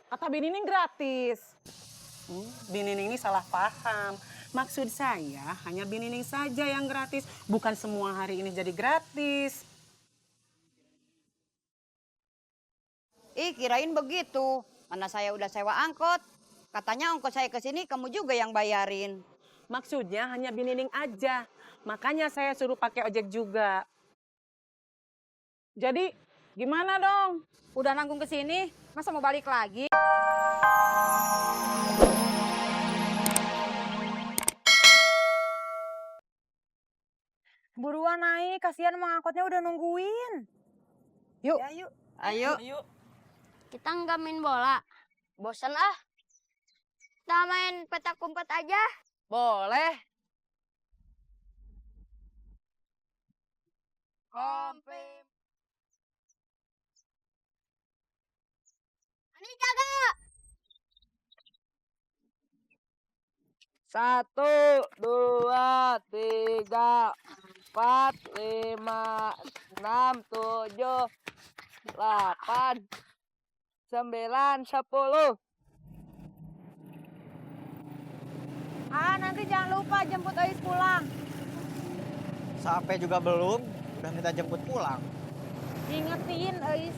Kata Bini Ning gratis. Bini Ning ini salah paham. Maksud saya hanya Bini Ning saja yang gratis. Bukan semua hari ini jadi gratis. Ih, kirain begitu. Mana saya udah sewa angkot. Katanya ongkos saya ke sini kamu juga yang bayarin. Maksudnya hanya Bini Ning aja. Makanya saya suruh pakai ojek juga. Jadi gimana dong? Udah nanggung ke sini, masa mau balik lagi? Buruan naik, kasihan emang angkotnya udah nungguin. Yuk. Ya, yuk. Ayo. Yuk. Kita nggak main bola. Bosan ah. Kita main petak umpet aja. Boleh. Komplim. Ani jaga. 1, 2, 3, 4, 5, 6, 7, 8, 9, 10. Nanti jangan lupa jemput Ois pulang. Sampai juga belum, udah minta jemput pulang. Ingetin Ois.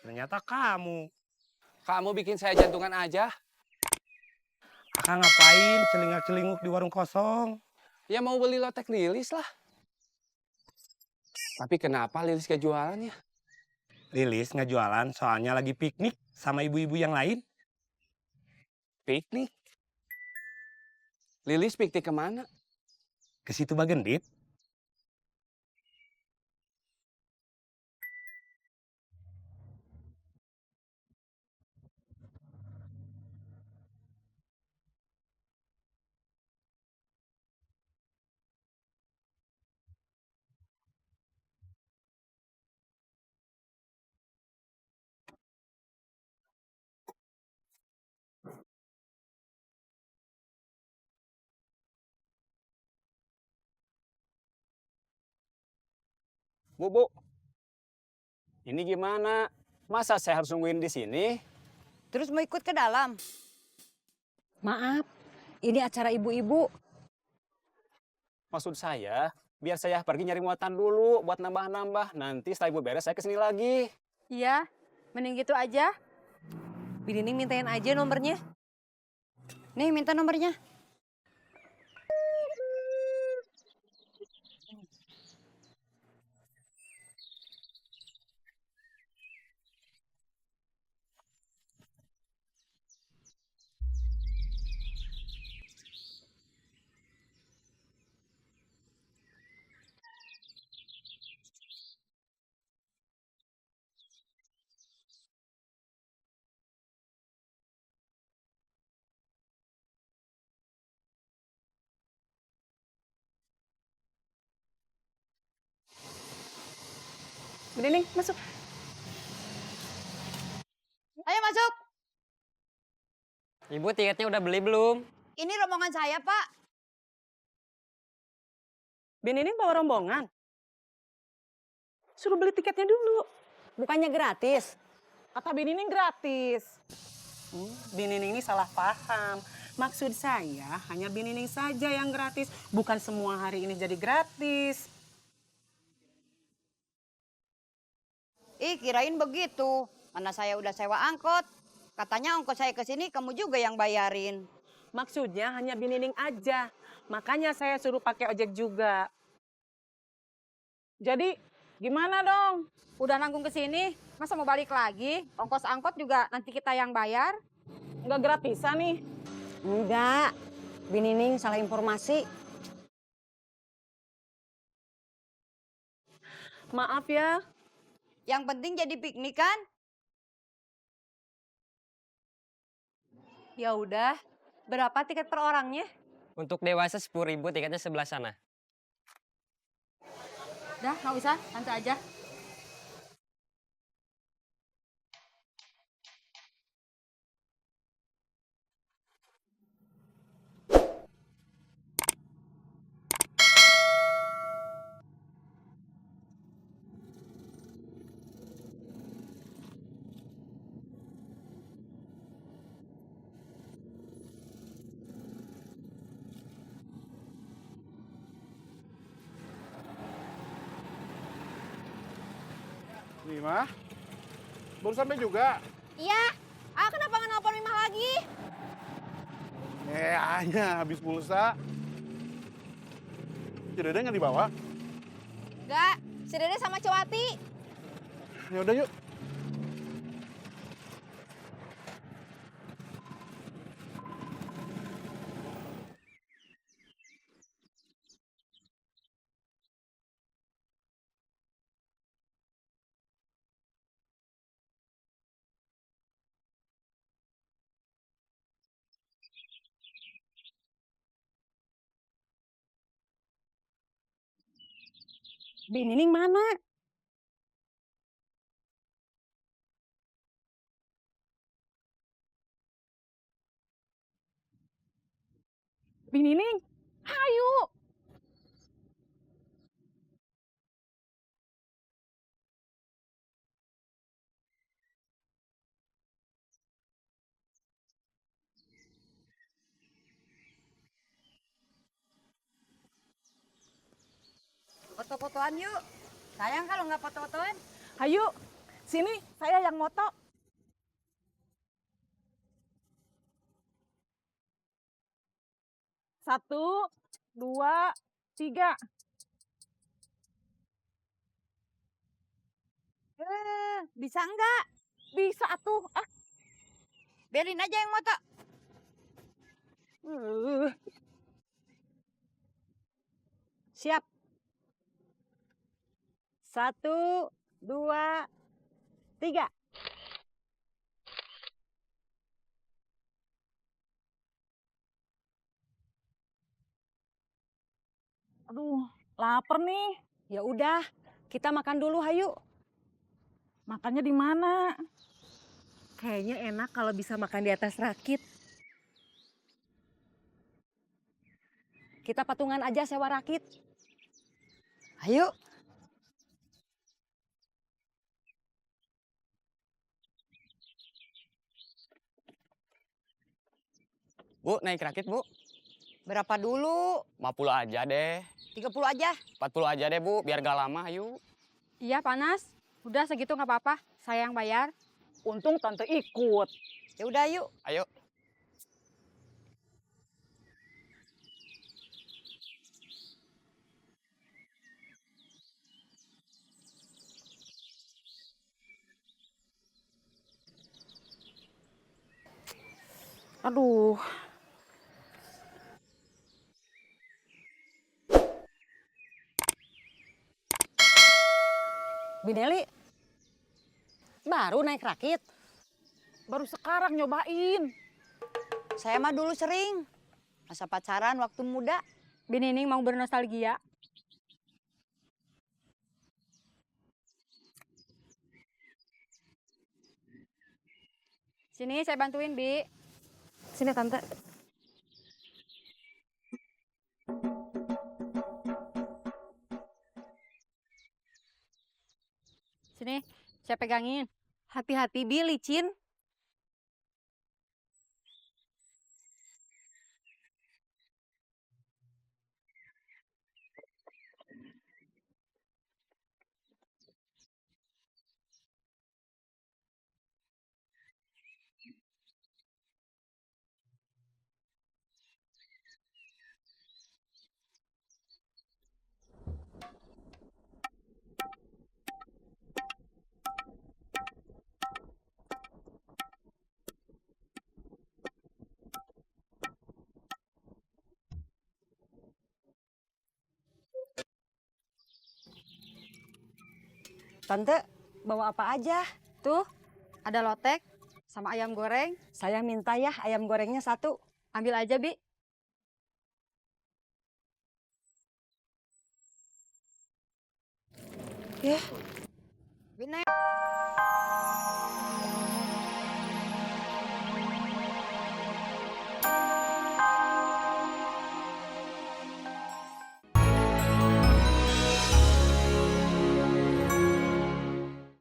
Ternyata kamu. Kamu bikin saya jantungan aja. Akang ngapain celingak-celinguk di warung kosong? Ya mau beli lotek Lilis lah. Tapi kenapa Lilis gak jualan ya? Lilis nggak jualan soalnya lagi piknik sama ibu-ibu yang lain. Piknik. Lilis piknik kemana? Ke situ Bagendit. Bu, ini gimana? Masa saya harus nungguin di sini? Terus mau ikut ke dalam? Maaf, ini acara ibu-ibu. Maksud saya, biar saya pergi nyari muatan dulu buat nambah-nambah. Nanti setelah ibu beres saya kesini lagi. Iya, mending gitu aja. Bini Ning mintain aja nomornya. Nih, minta nomornya. Bini Ning masuk. Ayo masuk. Ibu tiketnya udah beli belum? Ini rombongan saya, Pak. Bini Ning bawa rombongan. Suruh beli tiketnya dulu. Bukannya gratis. Kata Bini Ning gratis. Bini Ning ini salah paham. Maksud saya hanya Bini Ning saja yang gratis. Bukan semua hari ini jadi gratis. Ih, kirain begitu. Mana saya udah sewa angkot. Katanya ongkos saya ke sini kamu juga yang bayarin. Maksudnya hanya Bini Ning aja. Makanya saya suruh pakai ojek juga. Jadi gimana dong? Udah nanggung ke sini, masa mau balik lagi? Ongkos angkot juga nanti kita yang bayar. Nggak gratisan nih. Enggak, Bini Ning salah informasi. Maaf ya. Yang penting jadi piknik kan? Ya udah, berapa tiket per orangnya? Untuk dewasa 10.000, tiketnya sebelah sana. Dah, nggak usah, nanti aja. Mima? Baru sampai juga? Iya, kenapa nggak nelpon Mimah lagi? Hanya habis pulsa. Si Dede nggak dibawa? Enggak, si Dede sama Cewati. Ya udah yuk. Binining mana? Binining, ayo. Foto-fotoan yuk. Sayang kalau nggak foto-fotoan. Ayo, sini saya yang moto. Satu, dua, tiga. Bisa nggak? Bisa tuh. Biarin aja yang moto. Siap. 1, 2, 3. Aduh, lapar nih. Ya udah, kita makan dulu, hayu. Makannya di mana? Kayaknya enak kalau bisa makan di atas rakit. Kita patungan aja sewa rakit. Ayo. Bu, naik rakit, Bu. Berapa dulu? 50 aja deh. 30 aja. 40 aja deh, Bu. Biar gak lama, ayo. Iya, panas. Udah segitu nggak apa-apa, saya yang bayar. Untung tante ikut. Ya udah, yuk. Ayo. Aduh. Bineli, baru naik rakit. Baru sekarang nyobain. Saya mah dulu sering. Masa pacaran waktu muda. Binining mau bernostalgia. Sini saya bantuin, Bi. Sini tante. Sini, saya pegangin. Hati-hati, Bi, licin. Tante, bawa apa aja? Tuh, ada lotek, Sama ayam goreng. Saya minta ya ayam gorengnya 1. Ambil aja, Bi. Bina.